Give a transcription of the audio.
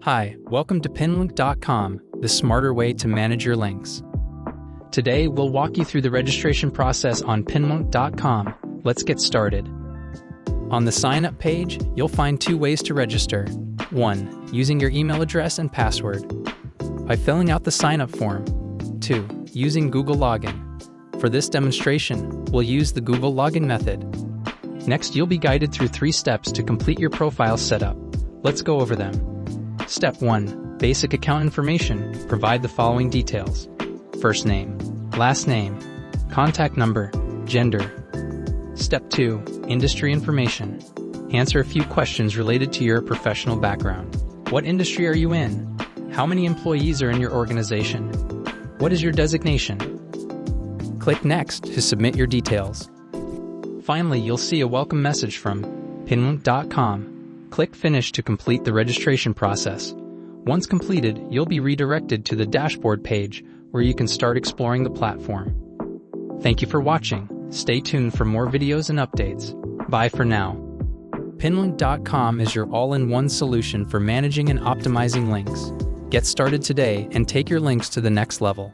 Hi, welcome to PinLnk.com, the smarter way to manage your links. Today, we'll walk you through the registration process on PinLnk.com. Let's get started. On the sign-up page, you'll find two ways to register. 1. Using your email address and password, by filling out the sign-up form. 2. Using Google Login. For this demonstration, we'll use the Google Login method. Next, you'll be guided through 3 steps to complete your profile setup. Let's go over them. Step 1. Basic account information. Provide the following details: first name, last name, contact number, gender. Step 2. Industry information. Answer a few questions related to your professional background. What industry are you in? How many employees are in your organization? What is your designation? Click Next to submit your details. Finally, you'll see a welcome message from PinLnk.com. Click Finish to complete the registration process. Once completed, you'll be redirected to the dashboard page where you can start exploring the platform. Thank you for watching. Stay tuned for more videos and updates. Bye for now. PinLnk.com is your all-in-one solution for managing and optimizing links. Get started today and take your links to the next level.